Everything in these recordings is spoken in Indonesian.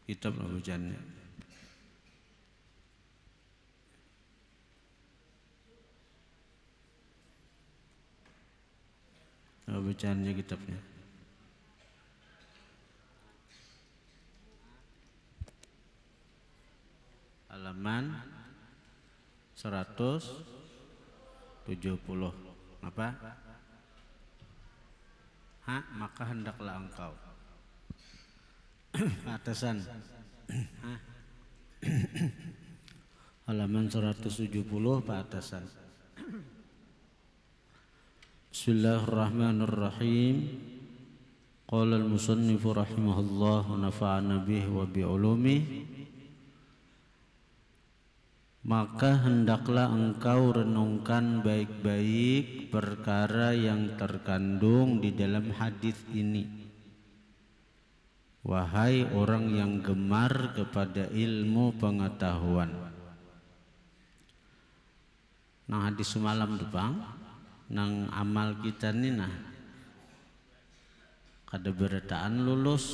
Kitab bacaannya. Bacaannya kitabnya. Halaman 170. Apa? Maka hendaklah engkau. Atasan. Halaman 170 atasan. Bismillahirrahmanirrahim. Qala al-musannif rahimahullah wa nafa'ana bihi wa bi ulumihi. Maka hendaklah engkau renungkan baik-baik perkara yang terkandung di dalam hadis ini. Wahai orang yang gemar kepada ilmu pengetahuan. Nang hadis semalam depan, nang amal kita ni nah, kada berataan lulus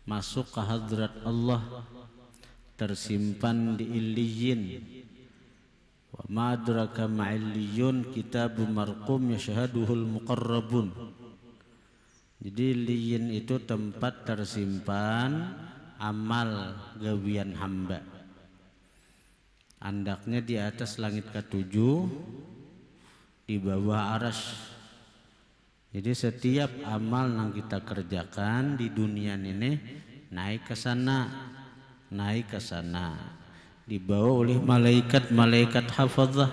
masuk ke hadrat Allah, tersimpan di Illiyin. Wa ma adraka ma Illiyun, kitabun marqum yashhaduhul muqarrabun. Jadi Illiyin itu tempat tersimpan amal gawian hamba. Andaknya di atas langit ketujuh, di bawah arasy. Jadi setiap amal yang kita kerjakan di dunia ini naik ke sana, dibawa oleh malaikat-malaikat hafazah.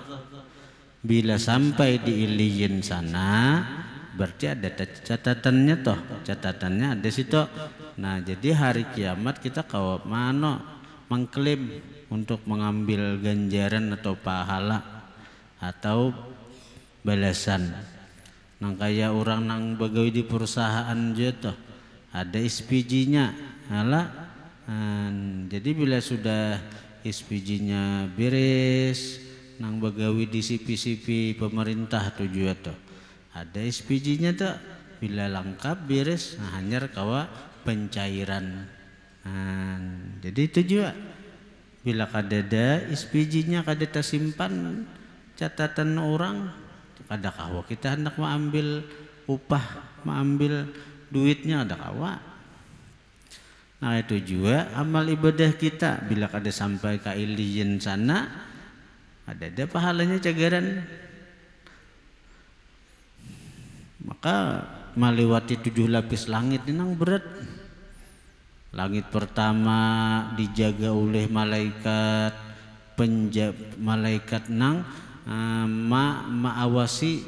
Bila sampai di Illiyin sana, berarti ada catatannya toh, catatannya ada situ. Nah, jadi hari kiamat kita kau mano mengklaim untuk mengambil ganjaran atau pahala atau balasan. Nang kayak orang nang pegawai di perusahaan juga toh, ada SPG-nya. Jadi bila sudah SPG-nya beres, nang begawi di CP-CP pemerintah tujuan tuh, ada SPG-nya tuh, bila lengkap beres, hanyar kawa pencairan. Jadi itu juga, bila kadada SPG-nya kada tersimpan catatan orang, kada kawa kita hendak mengambil upah, mengambil duitnya ada kawa. Nah itu juga amal ibadah kita, bila kada sampai ke Illiyin sana, ada pahalanya cagaran. Maka melewati 7 lapis langit ini nang berat. Langit pertama dijaga oleh malaikat, malaikat nang ma'awasi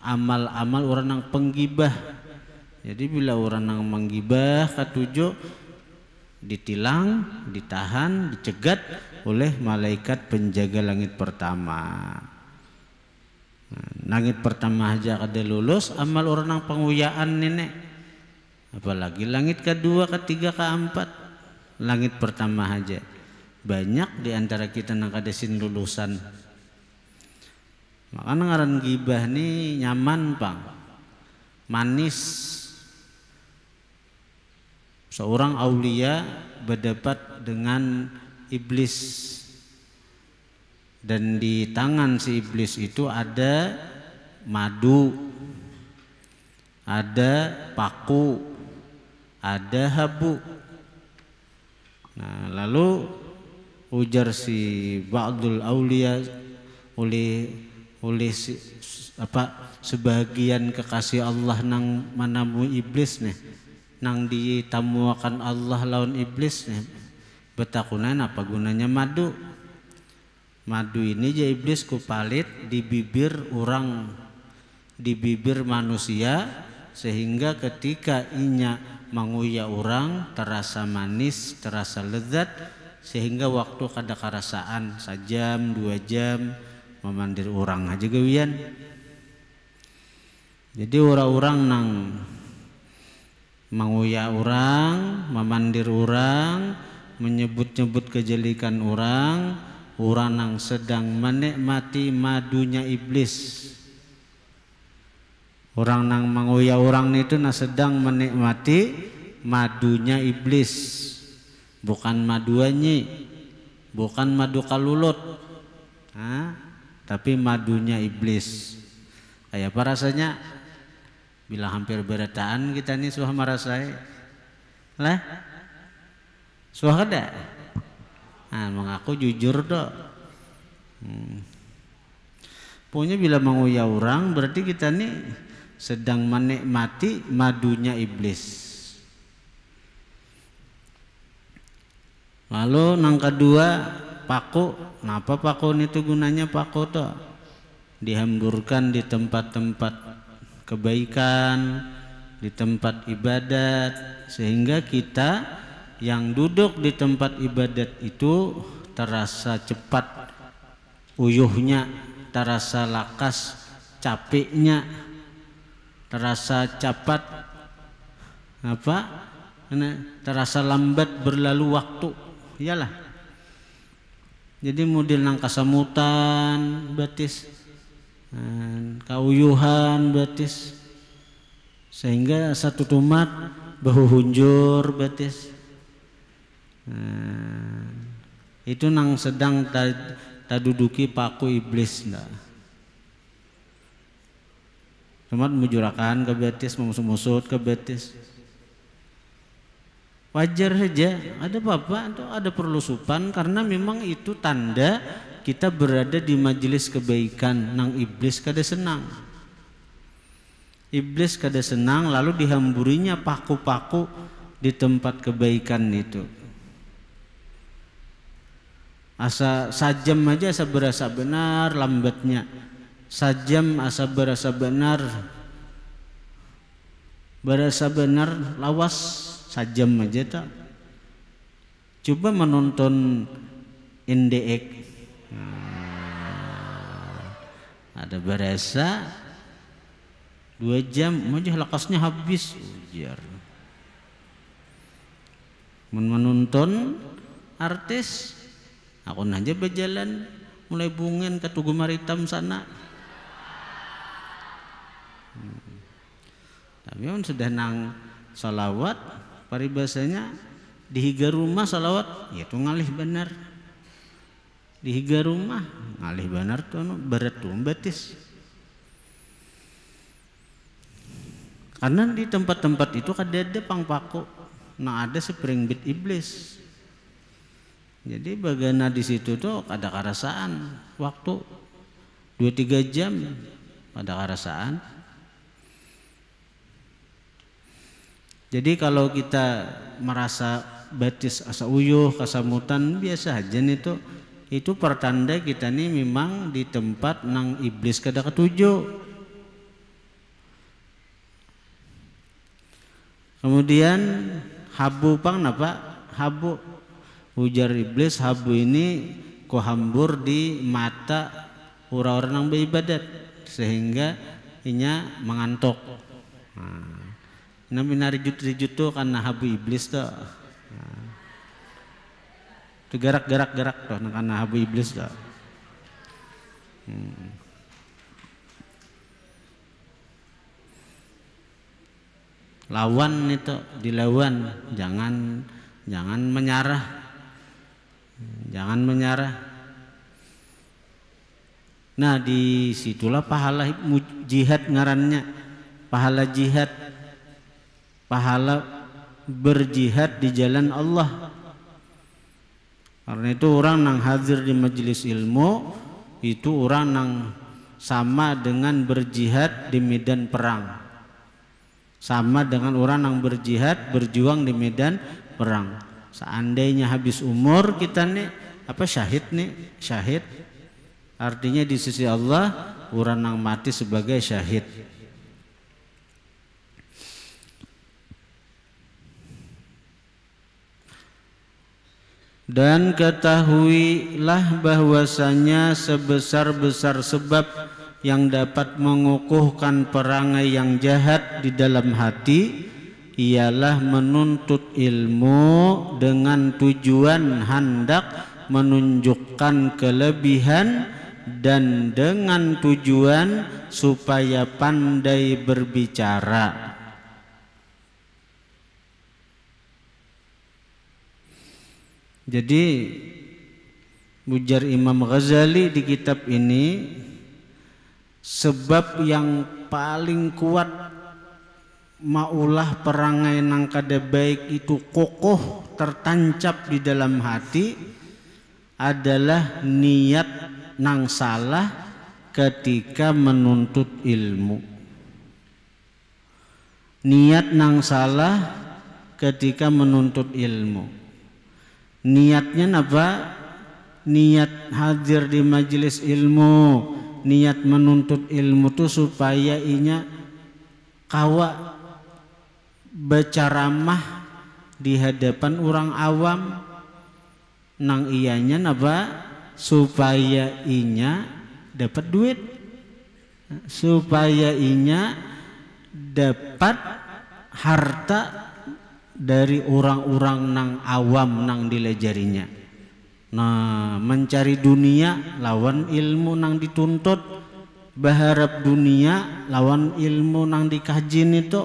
amal-amal orang nang penggibah. Jadi bila orang nang menggibah ketujuh, ditilang, ditahan, dicegat oleh malaikat penjaga langit pertama. Langit pertama aja kada lulus amal orang nang penguyaan nenek, apalagi langit kedua, ketiga, keempat. Langit pertama aja banyak di antara kita nang kada sin lulusan. Maka ngaran gibah ni nyaman pang, manis. Seorang aulia berdebat dengan iblis, dan di tangan si iblis itu ada madu, ada paku, ada habu. Nah, lalu ujar si ba'dul aulia oleh sebagian kekasih Allah nang manamu iblis nih, nang ditamuakan Allah lawan iblis nih, betakunan apa gunanya madu? Madu ini ya iblis kupalit di bibir orang, di bibir manusia, sehingga ketika inya menguya orang terasa manis, terasa lezat, sehingga waktu kada karasaan sejam 2 jam memandir orang aja gawian. Jadi orang-orang nang menguya orang, memandir orang, menyebut-nyebut kejelikan orang, orang yang sedang menikmati madunya iblis. Orang yang menguya orang itu sedang menikmati madunya iblis. bukan maduannya, bukan madu kalulut, tapi madunya iblis. Kayak apa rasanya? Bila hampir berataan kita nih suah marasai lah, suah kada? Mengaku jujur dok. Pokoknya bila menguya orang berarti kita nih sedang menikmati madunya iblis. Lalu nang kedua paku. Kenapa paku itu gunanya paku tuh? Dihamburkan di tempat-tempat kebaikan, di tempat ibadat, sehingga kita yang duduk di tempat ibadat itu terasa cepat uyuhnya, terasa lakas capeknya, terasa cepat terasa lambat berlalu waktu. Iyalah. Jadi model nang kasamutan batis, kauyuhan batis, sehingga satu tumat bahu hunjur batis. Itu nang sedang taduduki paku iblis ndak. Tumat mujurakan ke batis, memusut-musut ke batis. Wajar saja, ada apa-apa atau ada perlusupan, karena memang itu tanda kita berada di majelis kebaikan. Nang iblis kada senang. Iblis kada senang, lalu dihamburinya paku-paku di tempat kebaikan itu. Asa sajam aja asa berasa benar lambatnya. Sajam asa berasa benar lawas. Sajam aja tak. Coba menonton NDX, ada berasa 2 jam aja lakasnya habis ujar. Menonton artis, aku aja berjalan mulai bungen ke Tugu Maritim sana. Tapi kan sudah nang salawat. Paribasanya dihiga rumah salawat, itu ngalih benar. Dihiga rumah ngalih benar tuh berat tuh batis. Karena di tempat-tempat itu ada pangpaku, ada spring bit iblis. Jadi bagaimana di situ tuh ada kerasaan waktu 2-3 jam ada kerasaan. Jadi kalau kita merasa batis asa uyuh, kasamutan biasa aja nih tuh, itu pertanda kita nih memang di tempat nang iblis kada ketujuh. Kemudian habu pang napa? Habu. Ujar iblis, habu ini ko hambur di mata orang-orang nang beribadat sehingga inya mengantuk. Namanya rijut-rijut tuh karena habu iblis tuh. Tuh gerak-gerak tuh karena habu iblis tuh. Lawan itu, dilawan, jangan menyerah. Jangan menyerah. Nah, disitulah pahala jihad ngarannya. Pahala jihad. Pahala berjihad di jalan Allah. Karena itu orang yang hadir di majelis ilmu itu orang yang sama dengan berjihad di medan perang. Sama dengan orang yang berjihad berjuang di medan perang. Seandainya habis umur kita nih syahid. Artinya di sisi Allah orang yang mati sebagai syahid. Dan ketahuilah bahwasanya sebesar-besar sebab yang dapat mengukuhkan perangai yang jahat di dalam hati ialah menuntut ilmu dengan tujuan hendak menunjukkan kelebihan dan dengan tujuan supaya pandai berbicara. Jadi ujar Imam Ghazali di kitab ini, sebab yang paling kuat maulah perangai nang kada baik itu kokoh tertancap di dalam hati adalah niat nang salah ketika menuntut ilmu. Niat nang salah ketika menuntut ilmu. Niatnya apa? Niat hadir di majelis ilmu, niat menuntut ilmu tu supaya inya kawa berceramah di hadapan orang awam, nang ianya napa? Supaya inya dapat duit, supaya inya dapat harta dari orang-orang nang awam nang dilajarinya. Nah, mencari dunia lawan ilmu nang dituntut, berharap dunia lawan ilmu nang dikajin itu.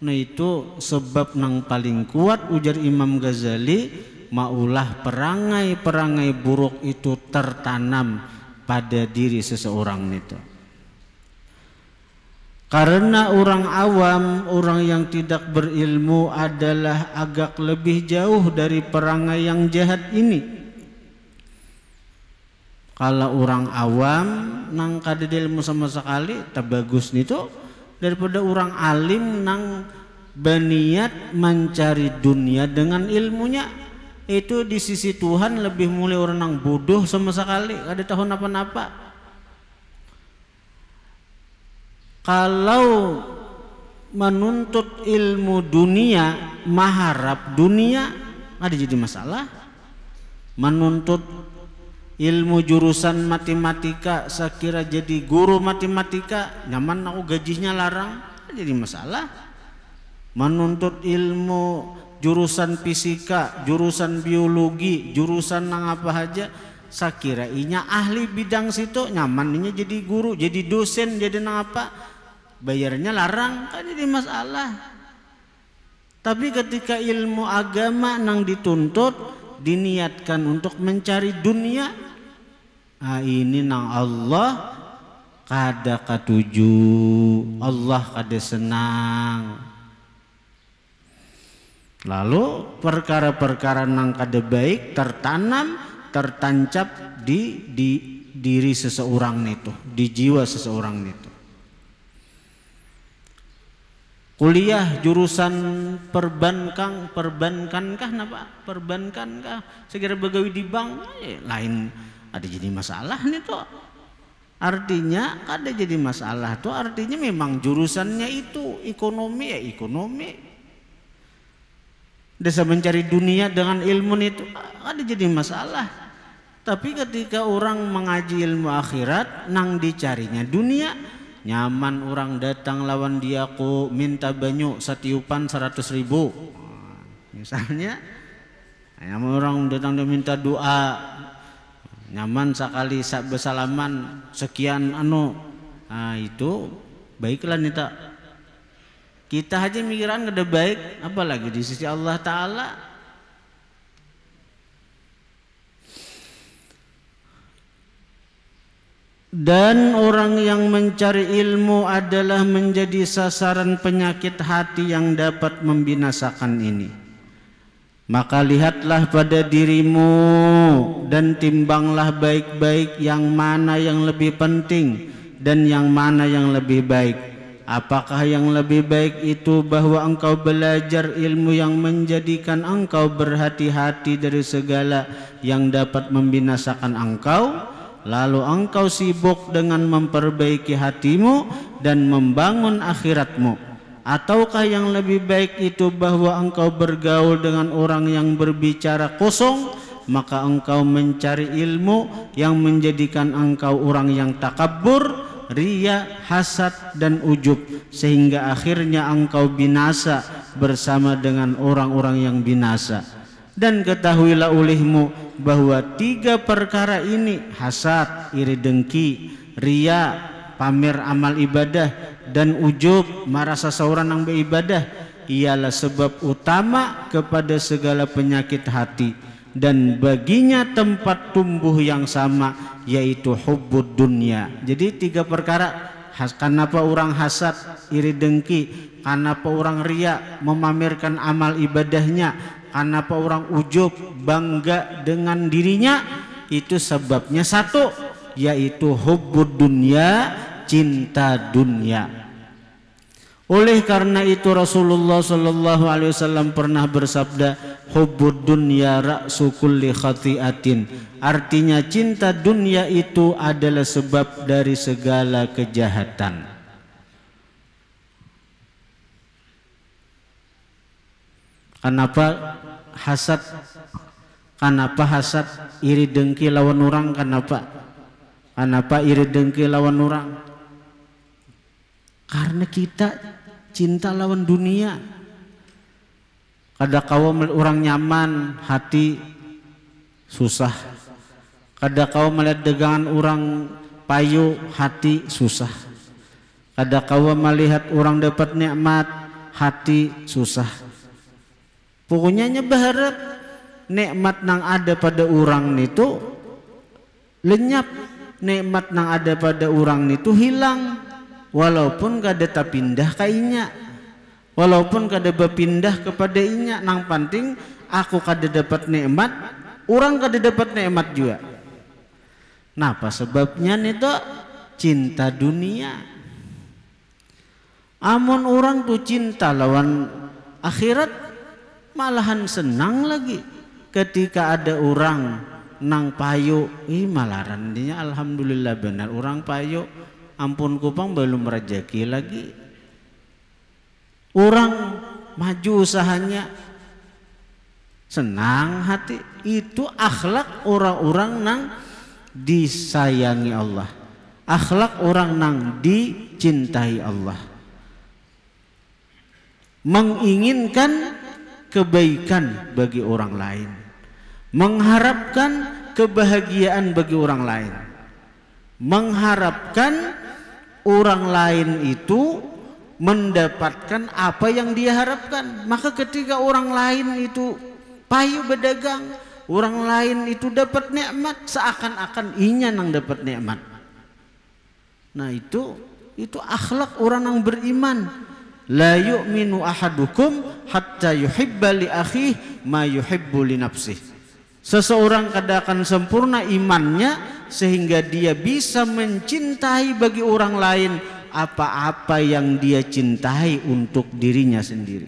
Nah, itu sebab nang paling kuat ujar Imam Ghazali, maulah perangai-perangai buruk itu tertanam pada diri seseorang itu. Karena orang awam, orang yang tidak berilmu adalah agak lebih jauh dari perangai yang jahat ini. Kalau orang awam nang kada ilmu sama sekali, tak bagus itu daripada orang alim nang berniat mencari dunia dengan ilmunya. Itu di sisi Tuhan lebih mulia orang nang bodoh sama sekali, kada tahu napa-napa. Kalau menuntut ilmu dunia, mengharap dunia, ada jadi masalah. Menuntut ilmu jurusan matematika, sekira jadi guru matematika, nyaman aku gajinya larang, jadi masalah. Menuntut ilmu jurusan fisika, jurusan biologi, jurusan nang apa aja, sekira inya ahli bidang situ, nyaman inya jadi guru, jadi dosen, jadi nang apa, bayarnya larang, kan jadi masalah. Tapi ketika ilmu agama nang dituntut diniatkan untuk mencari dunia, nah ini nang Allah kada katuju, Allah kada senang. Lalu perkara-perkara nang kada baik tertanam, tertancap di diri seseorang itu, di jiwa seseorang itu. Kuliah jurusan perbankankah napa? Perbankankah? Segera begawi di bank, lain ada jadi masalah nih tuh. Artinya ada jadi masalah tuh, artinya memang jurusannya itu ekonomi, ya ekonomi. Desa mencari dunia dengan ilmu itu ada jadi masalah. Tapi ketika orang mengaji ilmu akhirat nang dicarinya dunia, nyaman orang datang lawan dia ku minta banyu satiupan 100.000. Misalnya nyaman orang datang dia minta doa, nyaman sekali bersalaman sekian nah itu baiklah nih tak. Kita aja mikiran kada baik, apalagi di sisi Allah Ta'ala. Dan orang yang mencari ilmu adalah menjadi sasaran penyakit hati yang dapat membinasakan ini. Maka lihatlah pada dirimu dan timbanglah baik-baik yang mana yang lebih penting dan yang mana yang lebih baik. Apakah yang lebih baik itu bahwa engkau belajar ilmu yang menjadikan engkau berhati-hati dari segala yang dapat membinasakan engkau, lalu engkau sibuk dengan memperbaiki hatimu dan membangun akhiratmu? Ataukah yang lebih baik itu bahwa engkau bergaul dengan orang yang berbicara kosong, maka engkau mencari ilmu yang menjadikan engkau orang yang takabur, riya, hasad dan ujub, sehingga akhirnya engkau binasa bersama dengan orang-orang yang binasa. Dan ketahuilah olehmu bahwa 3 perkara ini, hasad, iri dengki, riya, pamer amal ibadah, dan ujub, merasa seorang yang beribadah, ialah sebab utama kepada segala penyakit hati. dan baginya tempat tumbuh yang sama, yaitu hubbud dunya. Jadi 3 perkara. Kenapa orang hasad, iri dengki? Kenapa orang riya, memamerkan amal ibadahnya? Kenapa orang ujub, bangga dengan dirinya? Itu sebabnya 1, yaitu hubbud dunya, cinta dunia. Oleh karena itu Rasulullah sallallahu alaihi wasallam pernah bersabda, hubbud dunya ra'su kulli khati'atin. Artinya cinta dunia itu adalah sebab dari segala kejahatan. Kenapa hasad? Kenapa hasad, iri dengki lawan orang? Kenapa iri dengki lawan orang? Karena kita cinta lawan dunia. Kada kawa orang nyaman, hati susah. Kada kawa melihat dagangan orang payu, hati susah. Kada kawa melihat orang dapat nikmat, hati susah. Pokoknya berharap nikmat nang ada pada orang itu lenyap, nikmat nang ada pada orang itu hilang. Walaupun kada tapindah ka inya, walaupun kada berpindah kepada inya, nang penting aku kada dapat nikmat, orang kada dapat nikmat juga. Napa sebabnya itu? Cinta dunia. Amun orang tuh cinta lawan akhirat, malahan senang lagi ketika ada orang nang payu, malaran dia alhamdulillah benar orang payu. Ampun kupang belum rezeki lagi. Orang maju usahanya, senang hati. Itu akhlak orang-orang nang disayangi Allah, akhlak orang nang dicintai Allah, menginginkan kebaikan bagi orang lain, mengharapkan kebahagiaan bagi orang lain, mengharapkan orang lain itu mendapatkan apa yang dia harapkan. Maka ketika orang lain itu payu berdagang, orang lain itu dapat nikmat, seakan-akan inya nang dapat nikmat. Nah itu akhlak orang yang beriman. La yu'minu ahadukum hatta yuhibba li akhihi ma yuhibbu li nafsihi. Seseorang kada akan sempurna imannya sehingga dia bisa mencintai bagi orang lain apa-apa yang dia cintai untuk dirinya sendiri.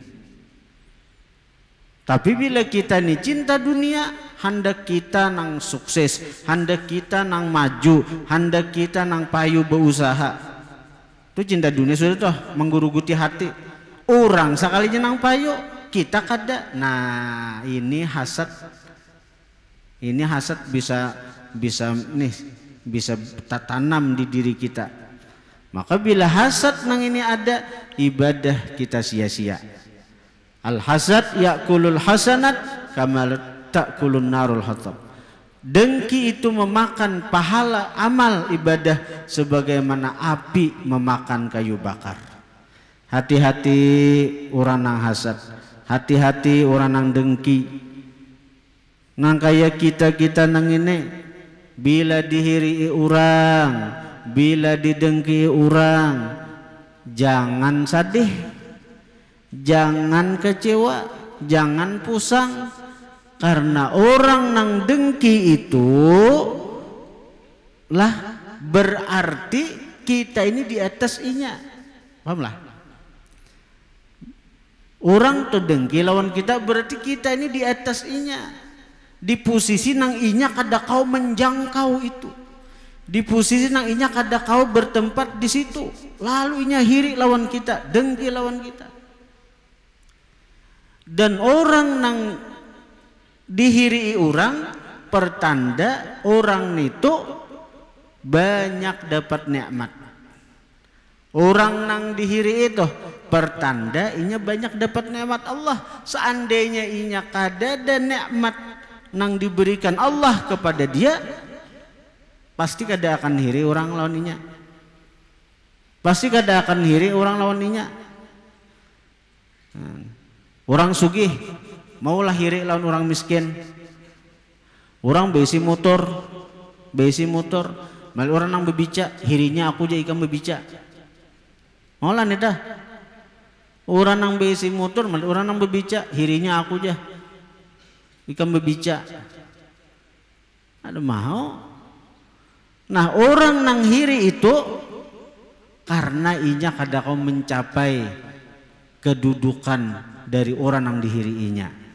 Tapi bila kita nih cinta dunia, hendak kita nang sukses, hendak kita nang maju, hendak kita nang payu berusaha. Itu cinta dunia sudah toh menggeruguti hati. Orang sekalinya nang payu, kita kada. Nah, ini hasad. Ini hasad bisa tanam di diri kita. Maka bila hasad nang ini ada, ibadah kita sia-sia. Al hasad yakulul hasanat kama takulun narul hatab. Dengki itu memakan pahala amal ibadah sebagaimana api memakan kayu bakar. Hati-hati orang nang hasad, hati-hati orang nang dengki. Nang kaya kita nang ini, bila dihiri orang, bila didengki orang, jangan sedih, jangan kecewa, jangan pusang, karena orang nang dengki itu lah berarti kita ini di atas inya, pahamlah? Orang tuh dengki lawan kita berarti kita ini di atas inya. Di posisi nang inya kada kau menjangkau itu, di posisi nang inya kada kau bertempat di situ, lalu inya hiri lawan kita, dengki lawan kita. Dan orang nang dihiri orang pertanda orang itu banyak dapat nikmat. Orang nang dihiri itu pertanda inya banyak dapat nikmat Allah. Seandainya inya kada ada nikmat nang diberikan Allah kepada dia, pasti kada akan hiri orang lawannya, pasti kada akan hiri orang lawannya. Orang sugih maulah hiri lawan orang miskin, Orang besi motor, mal orang nang bebica, hirinya aku aja ikan bebica. Ngolah nih dah. Orang nang besi motor, mal orang nang bebica, hirinya aku aja ikan bebica. Ada mau? Nah orang nang hiri itu karena inya kada kau mencapai kedudukan dari orang nang dihiriinya.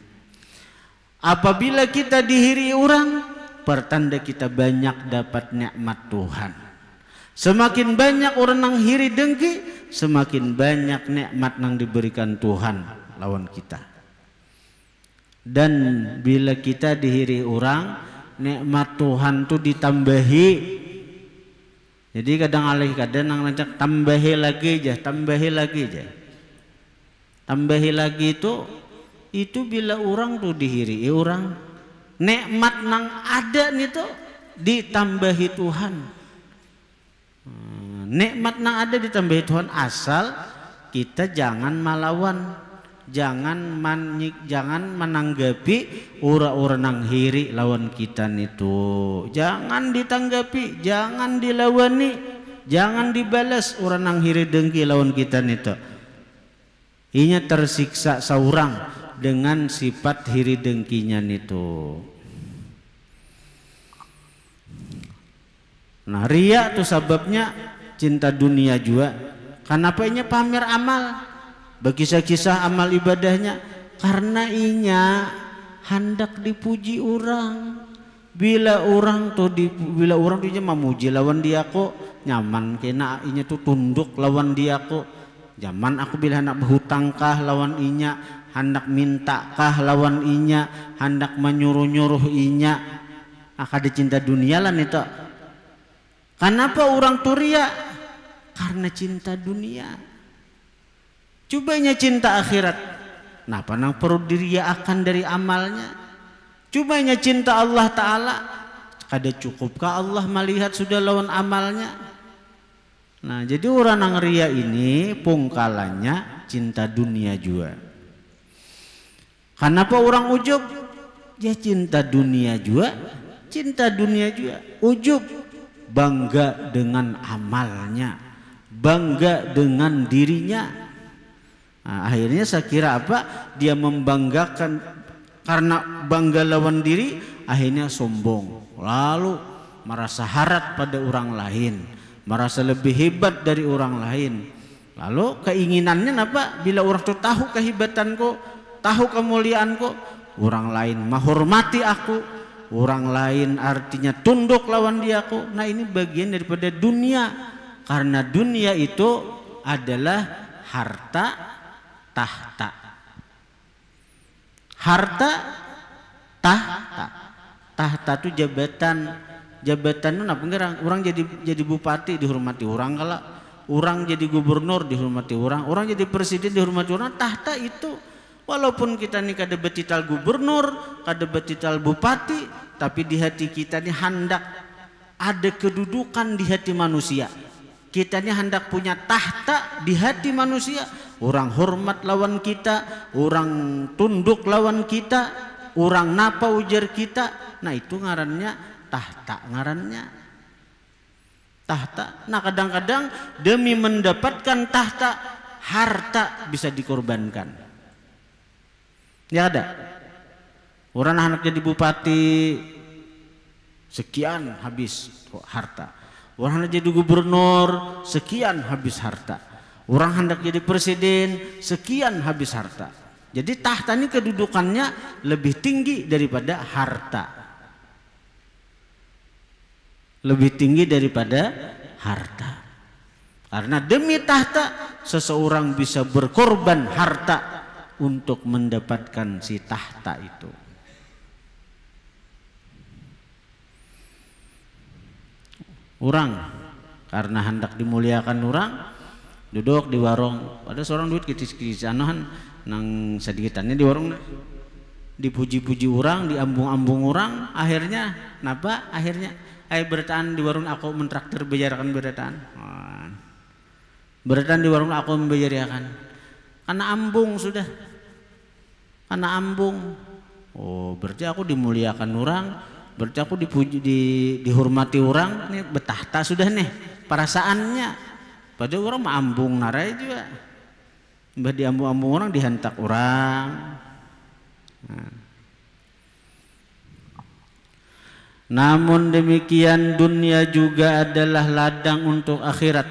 Apabila kita dihiri orang, pertanda kita banyak dapat nikmat Tuhan. Semakin banyak orang nang hiri dengki, semakin banyak nikmat nang diberikan Tuhan lawan kita. Dan bila kita dihiri orang, nikmat Tuhan tuh ditambahi. Jadi kadang nang ngajak tambahi lagi aja. Tambahi lagi itu bila orang tuh dihiri orang, nikmat nang ada nih tuh ditambahi Tuhan. Nikmat nang ada ditambahi Tuhan, asal kita jangan melawan, jangan menanggapi orang-orang nang hiri lawan kita itu. Jangan ditanggapi, jangan dilawani, jangan dibalas orang nang hiri dengki lawan kita itu. Inya tersiksa seorang dengan sifat hiri dengkinya itu. Nah riya tuh sebabnya cinta dunia juga. Kenapa inya pamer amal, berkisah-kisah amal ibadahnya? Karena inya hendak dipuji orang. Bila orang tuh inya memuji lawan dia kok nyaman, kena inya tuh tunduk lawan dia kok. Zaman aku bila hendak berhutangkah lawan inya, hendak mintakah lawan inya, hendak menyuruh-nyuruh inya, ada cinta dunia lah itu. Kenapa orang turia? Karena cinta dunia. Cobanya cinta akhirat. Napa nang perlu diriakan dari amalnya? Cobanya cinta Allah Ta'ala. Kada cukupkah Allah melihat sudah lawan amalnya? Nah jadi orang nang ria ini pungkalannya cinta dunia juga. Kenapa orang ujub? Ya cinta dunia juga. Ujub, bangga dengan amalnya, bangga dengan dirinya. Nah, akhirnya saya kira apa? Dia membanggakan, karena bangga lawan diri, akhirnya sombong, lalu merasa harap pada orang lain, merasa lebih hebat dari orang lain. Lalu keinginannya apa? Bila orang itu tahu kehebatanku, tahu kemuliaanku, orang lain menghormati aku, orang lain artinya tunduk lawan dia aku. Nah ini bagian daripada dunia. Karena dunia itu adalah harta tahta. Harta tahta. Tahta itu jabatan. Jabatan itu apa? Orang jadi bupati dihormati orang, kalau orang jadi gubernur dihormati orang jadi presiden dihormati orang. Tahta itu walaupun kita nih kada betital gubernur, kada betital bupati, tapi di hati kita nih hendak ada kedudukan di hati manusia. Kita ini hendak punya tahta di hati manusia. Orang hormat lawan kita, orang tunduk lawan kita, orang napa ujar kita. Nah itu ngarannya tahta, ngarannya tahta. Nah kadang-kadang demi mendapatkan tahta, harta bisa dikorbankan. Ya ada. Orang anak jadi bupati sekian habis harta. Orang hendak jadi gubernur, sekian habis harta. Orang hendak jadi presiden, sekian habis harta. Jadi tahta ini kedudukannya lebih tinggi daripada harta. Lebih tinggi daripada harta. Karena demi tahta, seseorang bisa berkorban harta untuk mendapatkan si tahta itu. Orang karena hendak dimuliakan orang, duduk di warung, ada seorang duit kis-kis anahan nang sedikitannya di warung, dipuji-puji orang, diambung-ambung orang, akhirnya napa? Akhirnya bertahan di warung aku mentraktir bejarakan bertahan. Bertahan di warung aku membejarakan. Karena ambung sudah. Karena ambung. Oh, berarti aku dimuliakan orang, berarti aku dipuji, dihormati orang nih, betah tak sudah nih perasaannya. Padahal orang maambung narai juga, mbah diambung-ambung orang, dihantak orang. Namun demikian dunia juga adalah ladang untuk akhirat.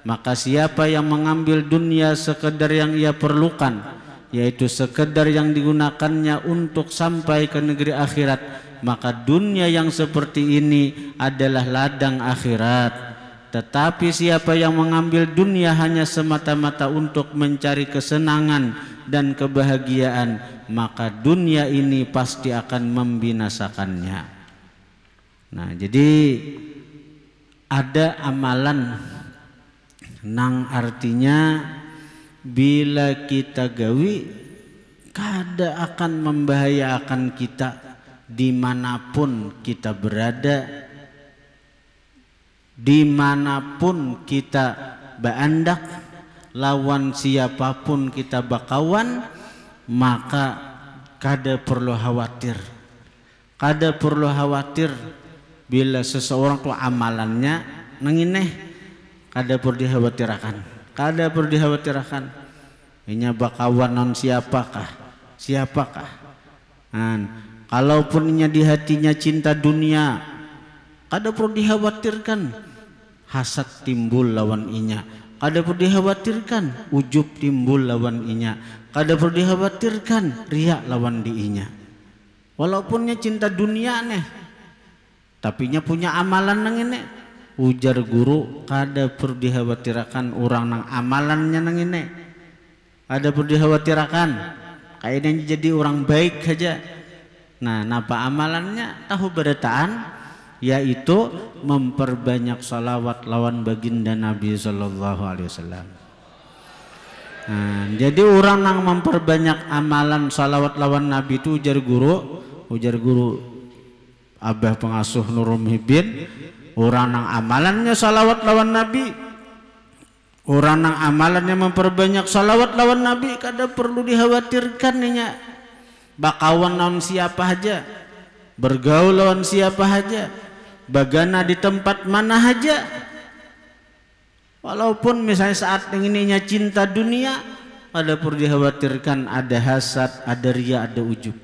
Maka siapa yang mengambil dunia sekedar yang ia perlukan, yaitu sekedar yang digunakannya untuk sampai ke negeri akhirat, maka dunia yang seperti ini adalah ladang akhirat. Tetapi siapa yang mengambil dunia hanya semata-mata untuk mencari kesenangan dan kebahagiaan, maka dunia ini pasti akan membinasakannya. Nah, jadi ada amalan nang artinya bila kita gawi kada akan membahayakan kita dimanapun kita berada, dimanapun kita beandak, lawan siapapun kita bakawan, maka kada perlu khawatir. Kada perlu khawatir bila seseorang tuh amalannya nengineh, kada perlu dikhawatirkan. Kada perlu dikhawatirkan. Ini bakawan non siapakah? Siapakah? Kalaupun inya di hatinya cinta dunia, kada perlu dikhawatirkan hasad timbul lawan inya. Kada perlu dikhawatirkan ujub timbul lawan inya. Kada perlu dikhawatirkan riak lawan di inya. Walaupunnya cinta dunia nih, tapi nya punya amalan nang ini. Ujar guru, kada perlu dikhawatirkan orang nang amalannya nang ini. Kada perlu dikhawatirkan, kayaknya jadi orang baik saja. Nah, napa amalannya? Tahu berataan, yaitu memperbanyak salawat lawan baginda Nabi Sallallahu Alaihi Wasallam. Nah, jadi orang yang memperbanyak amalan salawat lawan Nabi itu ujar guru Abah Pengasuh Nurul Muhibin, orang yang amalannya salawat lawan Nabi, orang yang amalannya memperbanyak salawat lawan Nabi, kada perlu dikhawatirkan nya. Bakawan lawan siapa aja, bergaul lawan siapa aja, bagana di tempat mana aja. Walaupun misalnya saat ininya cinta dunia, ada perlu dikhawatirkan ada hasad, ada ria, ada ujub.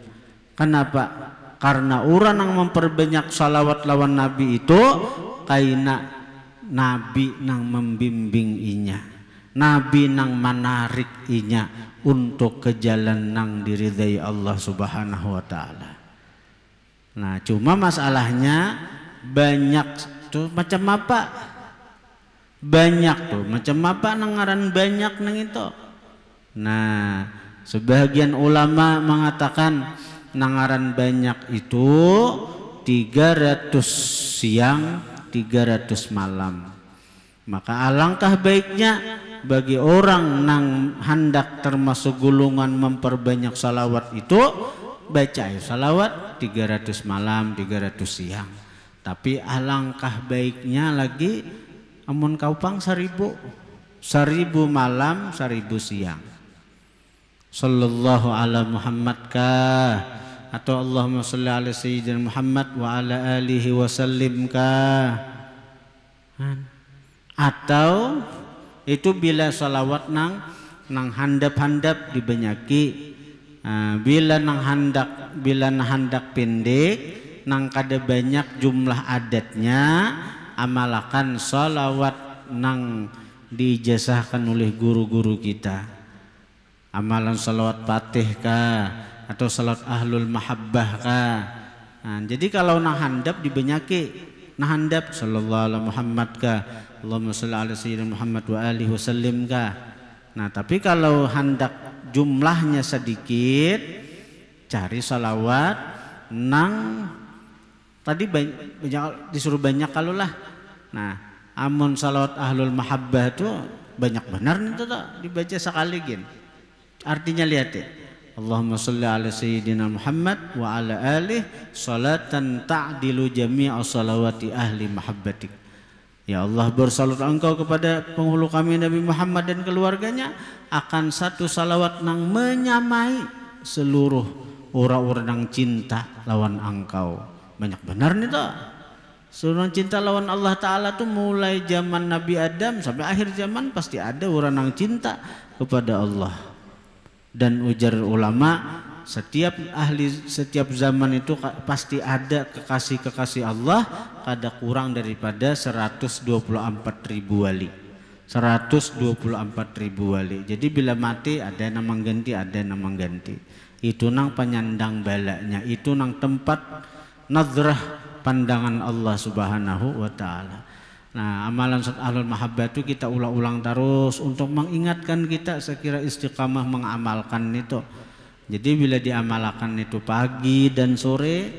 Kenapa? Karena orang yang memperbanyak salawat lawan Nabi itu kaina Nabi nang membimbing inya, Nabi nang menarik inya untuk ke jalan nang diridai Allah Subhanahu wa Ta'ala. Nah, cuma masalahnya banyak tuh macam apa? Banyak tuh macam apa nangaran banyak nang itu. Nah, sebagian ulama mengatakan nangaran banyak itu 300 siang 300 malam. Maka alangkah baiknya bagi orang nang hendak termasuk golongan memperbanyak salawat itu, baca salawat 300 malam 300 siang. Tapi alangkah baiknya lagi amun kaupang 1000 malam 1000 siang. Sallallahu ala Muhammad kah, atau Allahumma salli ala sayyidina Muhammad wa ala alihi wa sallim kah, atau itu bila salawat nang handap-handap dibanyaki. Bila nang handak pendek nang kada banyak jumlah adatnya, amalakan salawat nang dijazahkan oleh guru-guru kita. Amalan salawat Fatih kah, atau salawat ahlul mahabbah kah. Jadi kalau nang handap dibanyaki, nang handap sallallahu alaihi Muhammad kah, Allahumma shalli ala sayyidina Muhammad wa alihi wasallim kah. Nah, tapi kalau hendak jumlahnya sedikit, cari salawat nang tadi banyak, disuruh banyak kalau lah. Nah, amun salawat ahlul mahabbah itu banyak benar itu tak dibaca sekali gin. Artinya lihat ya, Allahumma sholli ala sayyidina Muhammad wa ala alihi salatan ta'dilu jami'a salawati ahli mahabbatik. Ya Allah, bersalat engkau kepada penghulu kami Nabi Muhammad dan keluarganya akan satu salawat nang menyamai seluruh orang-orang yang cinta lawan engkau. banyak benar nih toh. Seorang cinta lawan Allah Ta'ala tuh mulai zaman Nabi Adam sampai akhir zaman pasti ada orang yang cinta kepada Allah. Dan ujar ulama, setiap zaman itu pasti ada kekasih-kekasih Allah, kada kurang daripada 124.000 wali. 124.000 wali. Jadi bila mati ada yang mengganti, ada yang mengganti. Itu nang penyandang balanya, itu nang tempat nazrah pandangan Allah Subhanahu wa taala. Nah, amalan ahlul mahabbah itu kita ulang-ulang terus untuk mengingatkan kita sekira istiqamah mengamalkan itu. Jadi bila diamalkan itu pagi dan sore,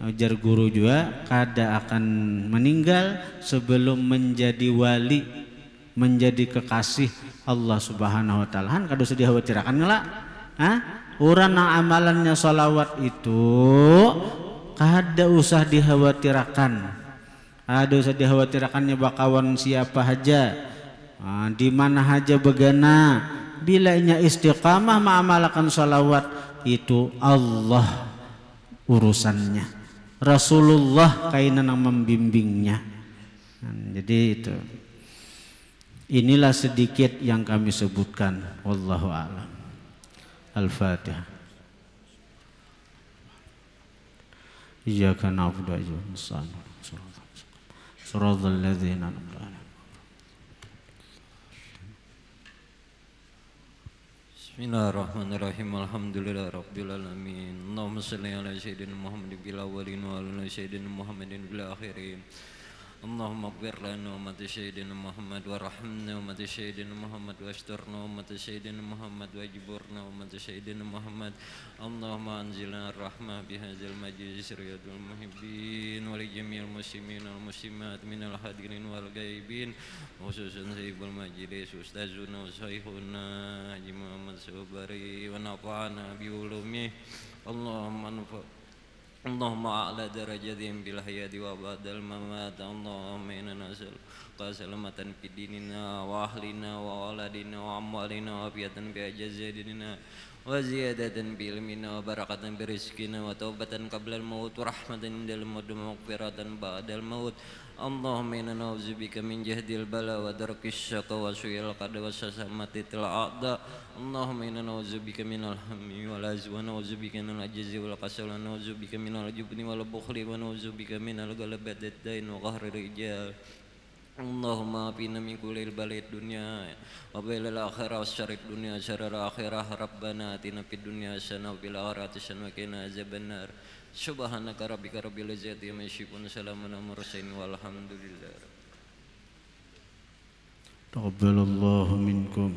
ujar guru juga kada akan meninggal sebelum menjadi wali, menjadi kekasih Allah Subhanahu wa taala. Kan kada usah dikhawatirkan lah. Orang yang amalannya salawat itu kada usah dikhawatirkan. Ada usah dikhawatirkannya bakawan siapa aja, di mana aja begana. Bila nya istiqamah mengamalkan salawat itu Allah urusannya. Rasulullah kainan yang membimbingnya. Jadi itu. Inilah sedikit yang kami sebutkan. Wallahu a'lam. Al-Fatihah. Iyyaka na'budu wa iyyaka nasta'in. Shiratal ladzina an'amta 'alaihim. Bismillahirrahmanirrahim. Alhamdulillahirabbil alamin. Allahumma shalli ala sayyidina Muhammadin bil awwalin wa ala sayyidina Muhammadin bil akhirin. Allahumma ighfir lana ummati sayyidina Muhammad warhamna ummati sayyidina Muhammad wasturna ummati sayyidina Muhammad wajiburna ummati sayyidina Muhammad. Allahumma anzilna rahmah bihadzal majlis riyadul muhibbin wa li jami'il muslimin wal muslimat minal hadirin wal ghaibin khususan sahibul majlis ustazuna wa shaykhuna Haji Muhammad Sobari wa nafa'ana bi ulumi. Allahumma a'la darajatihim bil hayati wa ba'dal mamat. Allahumma inna nas'aluka salamatan fid dinina wa ahlina wa auladina wa amwalina wa afiyatan bi ajazidina wa ziyadatan bi ilmina wa barakatan bi rizqina wa taubatan qabla al-maut wa rahmatan indal maut wa maghfiratan ba'dal maut. Allahumma inna na'udzubika min jahdil bala wa darkis syaqa wa su'il qada wa sasamatil a'da. Allahumma inna na'udzubika minal hammi wal hazwi wa na'udzubika minal ajzi wal kasal wa na'udzubika minal jubni wal bukhli wa na'udzubika minal ghalabati ad-dain wa qahri rijal. Allahumma afina min kulli balid dunya wa bilal akhirah wa syarid dunya syarril akhirah. Rabbana atina fid dunya hasanah wa fil akhirati hasanah wa qina azabannar. Subhanaka rabbika rabbil izzati amma yasifun salamun alal mursalin walhamdulillah. Taqabbalallahu minkum.